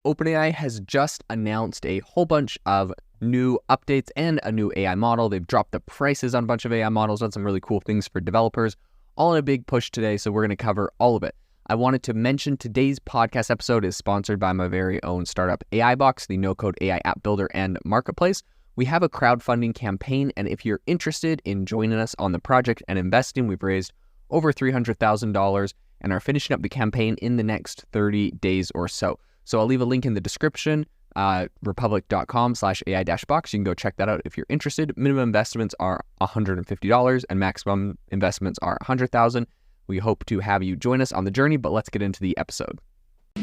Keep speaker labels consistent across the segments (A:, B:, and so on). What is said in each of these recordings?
A: OpenAI has just announced a whole bunch of new updates and a new AI model. They've dropped the prices on a bunch of AI models, done some really cool things for developers, all in a big push today, so we're going to cover all of it. I wanted to mention today's podcast episode is sponsored by my very own startup, AI Box, the no-code AI app builder and marketplace. We have a crowdfunding campaign, and if you're interested in joining us on the project and investing, we've raised over $300,000 and are finishing up the campaign in the next 30 days or so. So I'll leave a link in the description, republic.com/AI-box. You can go check that out if you're interested. Minimum investments are $150 and maximum investments are $100,000. We hope to have you join us on the journey, but let's get into the episode.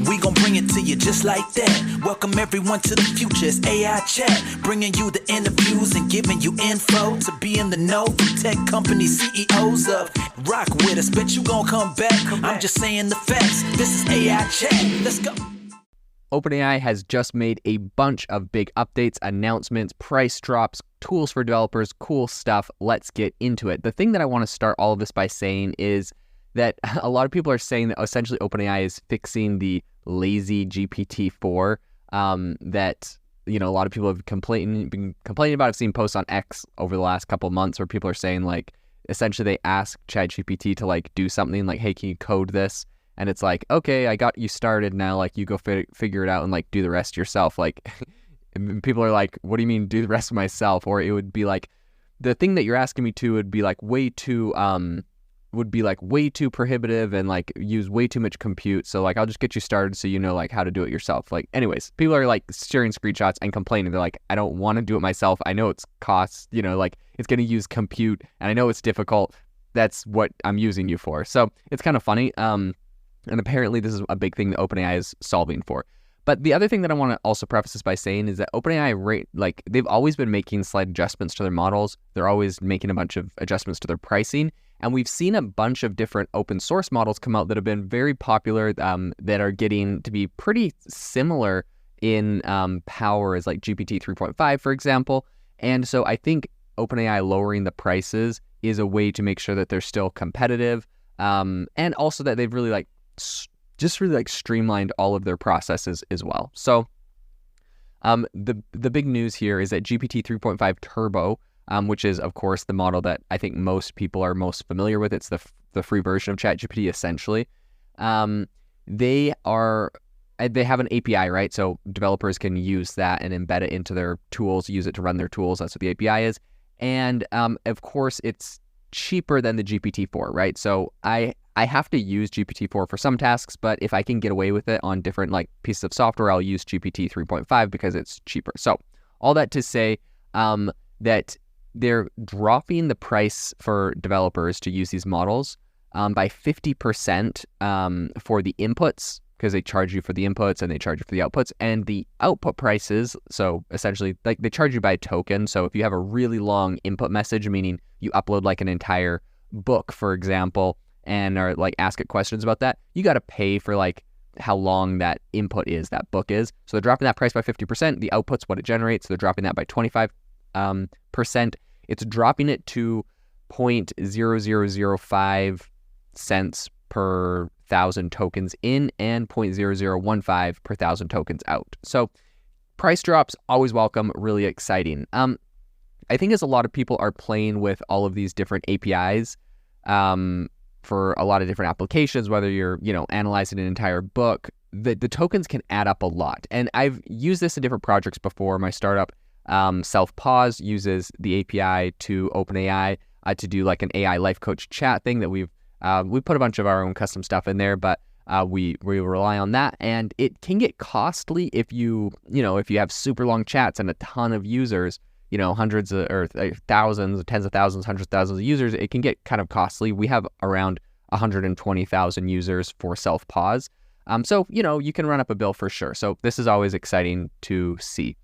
B: We gon' bring it to you just like that. Welcome everyone to the future. It's AI Chat, bringing you the interviews and giving you info to be in the know from tech company CEOs of. Rock with us, bet you gon' come back. I'm just saying the facts. This is AI Chat. Let's go.
A: OpenAI has just made a bunch of big updates, announcements, price drops, tools for developers, cool stuff. Let's get into it. The thing that I want to start all of this by saying is that a lot of people are saying that essentially OpenAI is fixing the lazy GPT-4 that, you know, a lot of people have been complaining about. I've seen posts on X over the last couple of months where people are saying, like, essentially they ask ChatGPT to, like, do something like, hey, can you code this? And it's like, okay, I got you started now, like, you go figure it out and, like, do the rest yourself. Like, people are like, what do you mean do the rest myself? Or it would be like, the thing that you're asking me to would be like way too prohibitive and like use way too much compute. So like, I'll just get you started so you know like how to do it yourself. Like, anyways, people are like sharing screenshots and complaining. They're like, I don't want to do it myself. I know it's costs, you know, like it's going to use compute and I know it's difficult. That's what I'm using you for. So it's kind of funny. And apparently this is a big thing that OpenAI is solving for. But the other thing that I want to also preface this by saying is that OpenAI, they've always been making slight adjustments to their models. They're always making a bunch of adjustments to their pricing. And we've seen a bunch of different open source models come out that have been very popular, that are getting to be pretty similar in power as like GPT 3.5, for example. And so I think OpenAI lowering the prices is a way to make sure that they're still competitive, and also that they've really streamlined all of their processes as well. So the big news here is that GPT 3.5 Turbo, which is of course the model that I think most people are most familiar with. It's the free version of ChatGPT essentially. They have an API, right? So developers can use that and embed it into their tools, use it to run their tools. That's what the API is. And of course it's cheaper than the GPT-4, right? So I have to use GPT-4 for some tasks, but if I can get away with it on different like pieces of software, I'll use GPT 3.5 because it's cheaper. So all that to say that they're dropping the price for developers to use these models by 50% for the inputs, because they charge you for the inputs and they charge you for the outputs, and the output prices. So essentially, like they charge you by a token. So if you have a really long input message, meaning you upload like an entire book, for example, and are like ask it questions about that, you got to pay for like how long that input is, that book is. So they're dropping that price by 50%. The output's what it generates. So they're dropping that by 25%. It's dropping it to 0.0005 cents per 1,000 tokens in and 0.0015 per 1,000 tokens out. So price drops, always welcome, really exciting. I think as a lot of people are playing with all of these different APIs, for a lot of different applications, whether you're, you know, analyzing an entire book, the tokens can add up a lot. And I've used this in different projects before. My startup, Self-Pause, uses the API to OpenAI to do like an AI life coach chat thing that we put a bunch of our own custom stuff in there, but we rely on that. And it can get costly if you have super long chats and a ton of users, you know, hundreds or thousands, tens of thousands, hundreds of thousands of users. It can get kind of costly. We have around 120,000 users for Self-Pause. So, you know, you can run up a bill for sure. So this is always exciting to see.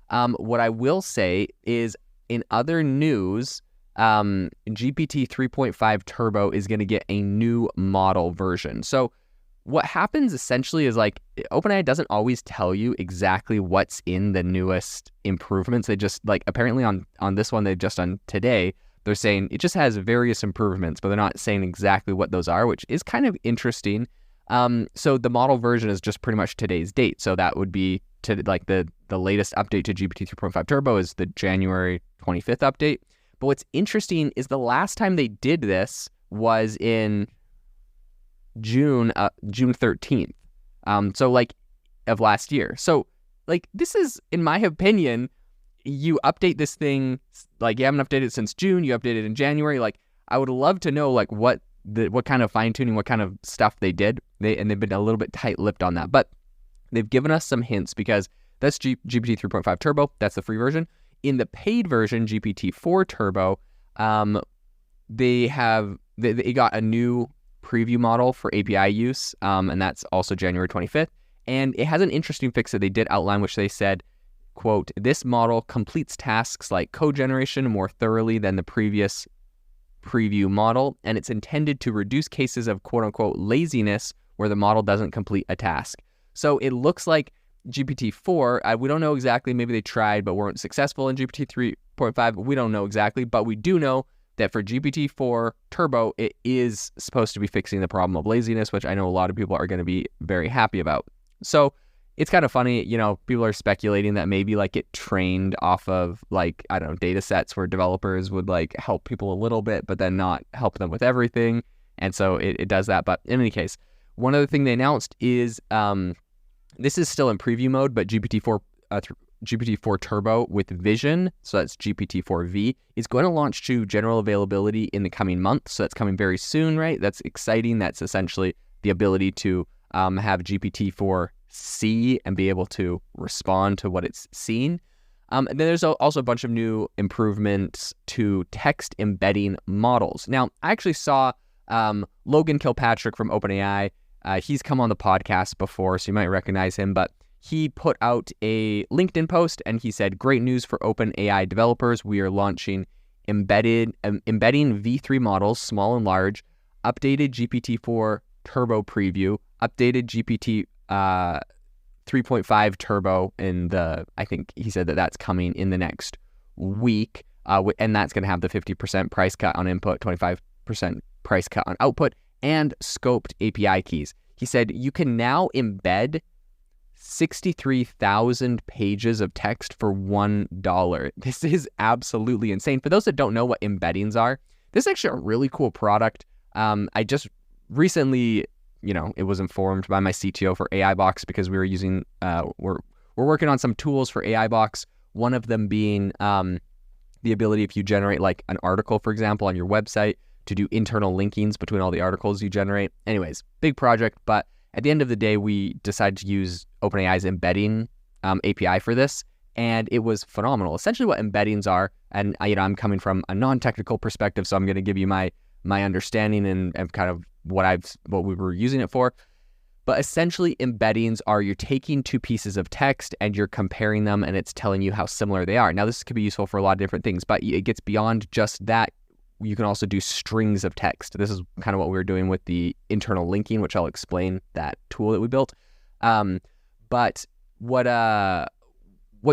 A: What I will say is, in other news, GPT 3.5 Turbo is going to get a new model version. So what happens essentially is like OpenAI doesn't always tell you exactly what's in the newest improvements. They just like apparently on this one they've just done today, they're saying it just has various improvements, but they're not saying exactly what those are, which is kind of interesting. So the model version is just pretty much today's date. So that would be to like the latest update to GPT 3.5 Turbo is the January 25th update. But what's interesting is the last time they did this was in June 13th. So like of last year. So like this is, in my opinion, you update this thing, like you haven't updated it since June, you updated it in January. Like I would love to know like what kind of fine tuning, what kind of stuff they did. They've been a little bit tight-lipped on that, but they've given us some hints because that's GPT 3.5 Turbo. That's the free version. In the paid version, GPT-4 Turbo, they got a new preview model for API use, and that's also January 25th. And it has an interesting fix that they did outline, which they said, quote, "This model completes tasks like code generation more thoroughly than the previous preview model, and it's intended to reduce cases of quote-unquote laziness where the model doesn't complete a task." So it looks like GPT-4, we don't know exactly, maybe they tried but weren't successful in GPT 3.5, we don't know exactly, but we do know that for GPT-4 Turbo, it is supposed to be fixing the problem of laziness, which I know a lot of people are going to be very happy about. So it's kind of funny, people are speculating that maybe like it trained off of like, I don't know, data sets where developers would like help people a little bit, but then not help them with everything. And so it does that. But in any case, one other thing they announced is this is still in preview mode, but GPT-4 Turbo with Vision, so that's GPT-4V, is going to launch to general availability in the coming month. So that's coming very soon, right? That's exciting. That's essentially the ability to have GPT-4 see and be able to respond to what it's seeing. And then there's also a bunch of new improvements to text embedding models. Now, I actually saw Logan Kilpatrick from OpenAI. He's come on the podcast before, so you might recognize him, but he put out a LinkedIn post and he said, "Great news for OpenAI developers. We are launching embedding V3 models, small and large, updated GPT-4 Turbo preview, updated GPT 3.5 Turbo I think he said that that's coming in the next week, and that's going to have the 50% price cut on input, 25% price cut on output, and scoped API keys." He said, "You can now embed 63,000 pages of text for $1. This is absolutely insane. For those that don't know what embeddings are, this is actually a really cool product. I just recently, it was informed by my CTO for AI Box because we were using, we're working on some tools for AI Box. One of them being the ability, if you generate like an article, for example, on your website, to do internal linkings between all the articles you generate. Anyways, big project, but at the end of the day, we decided to use OpenAI's embedding API for this, and it was phenomenal. Essentially what embeddings are, and I'm coming from a non-technical perspective, so I'm going to give you my understanding and kind of what we were using it for. But essentially embeddings are, you're taking two pieces of text and you're comparing them and it's telling you how similar they are. Now this could be useful for a lot of different things, but it gets beyond just that. You can also do strings of text. This is kind of what we were doing with the internal linking, which I'll explain, that tool that we built. But what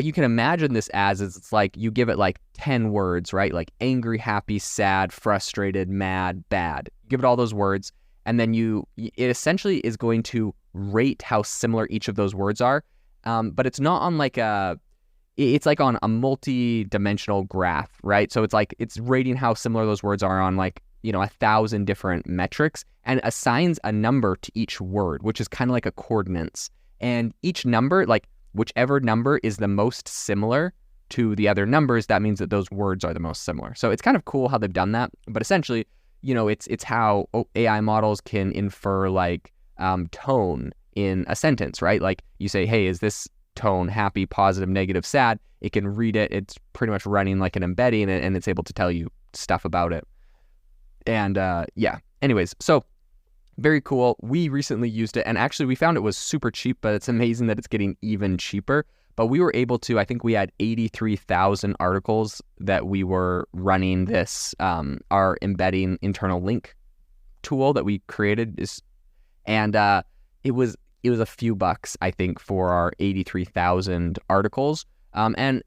A: you can imagine this as is, it's like you give it like 10 words, right? Like angry, happy, sad, frustrated, mad, bad. Give it all those words, and then it essentially is going to rate how similar each of those words are. But it's not on like it's like on a multi-dimensional graph, right? So it's rating how similar those words are on like, 1,000 different metrics, and assigns a number to each word, which is kind of like a coordinates. And each number, like whichever number is the most similar to the other numbers, that means that those words are the most similar. So it's kind of cool how they've done that. But essentially, it's how AI models can infer like tone in a sentence, right? Like you say, hey, is this tone happy, positive, negative, sad? It can read it. It's pretty much running like an embedding, and it's able to tell you stuff about it. And anyways, so very cool. We recently used it, and actually we found it was super cheap, but it's amazing that it's getting even cheaper. But we were able to, I think we had 83,000 articles that we were running this, our embedding internal link tool that we created and it was a few bucks, I think, for our 83,000 articles. And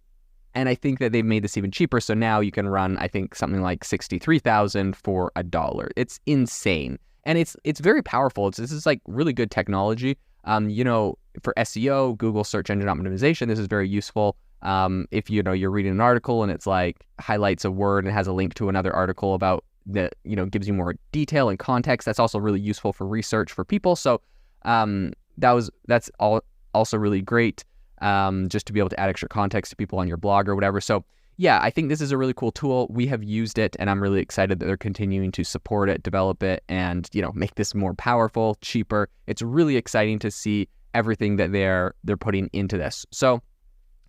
A: I think that they've made this even cheaper. So now you can run, I think, something like 63,000 for $1. It's insane. And it's very powerful. This is like really good technology. For SEO, Google search engine optimization, this is very useful. If you're reading an article and it's like highlights a word and has a link to another article about that, gives you more detail and context, that's also really useful for research for people. So that's also really great, just to be able to add extra context to people on your blog or whatever. So yeah, I think this is a really cool tool. We have used it, and I'm really excited that they're continuing to support it, develop it, and make this more powerful, cheaper. It's really exciting to see everything that they're putting into this. So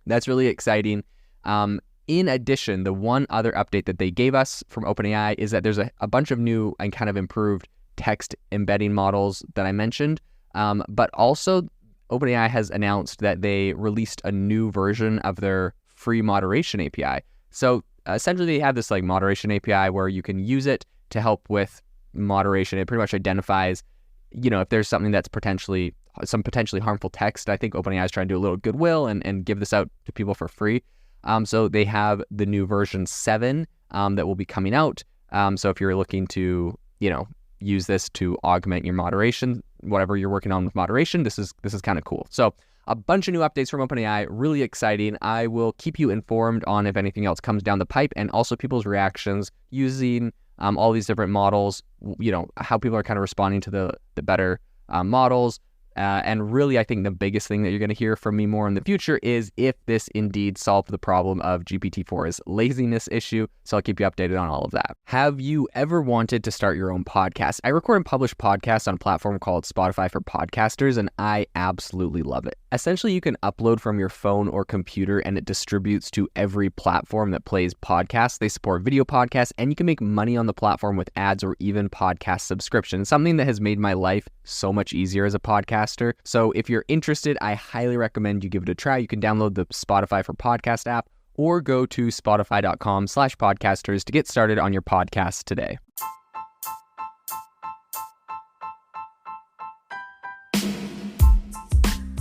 A: that's really exciting. In addition, the one other update that they gave us from OpenAI is that there's a bunch of new and kind of improved text embedding models that I mentioned, but also OpenAI has announced that they released a new version of their free moderation API. So essentially they have this like moderation API where you can use it to help with moderation. It pretty much identifies, if there's something that's potentially harmful text. I think OpenAI is trying to do a little goodwill and give this out to people for free. So they have the new version 7 that will be coming out. So if you're looking to, use this to augment your moderation, whatever you're working on with moderation, this is kind of cool. So a bunch of new updates from OpenAI, really exciting. I will keep you informed on if anything else comes down the pipe, and also people's reactions using all these different models, how people are kind of responding to the better models. And really, I think the biggest thing that you're going to hear from me more in the future is if this indeed solved the problem of GPT-4's laziness issue. So I'll keep you updated on all of that. Have you ever wanted to start your own podcast? I record and publish podcasts on a platform called Spotify for Podcasters, and I absolutely love it. Essentially, you can upload from your phone or computer, and it distributes to every platform that plays podcasts. They support video podcasts, and you can make money on the platform with ads or even podcast subscriptions, something that has made my life so much easier as a podcaster. So if you're interested, I highly recommend you give it a try. You can download the Spotify for Podcast app or go to spotify.com/podcasters to get started on your podcast today.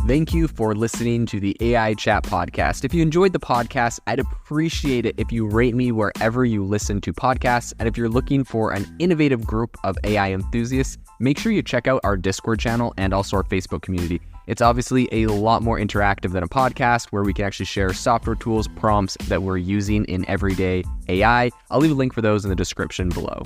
A: Thank you for listening to the AI Chat Podcast. If you enjoyed the podcast, I'd appreciate it if you rate me wherever you listen to podcasts. And if you're looking for an innovative group of AI enthusiasts, make sure you check out our Discord channel and also our Facebook community. It's obviously a lot more interactive than a podcast, where we can actually share software tools, prompts that we're using in everyday AI. I'll leave a link for those in the description below.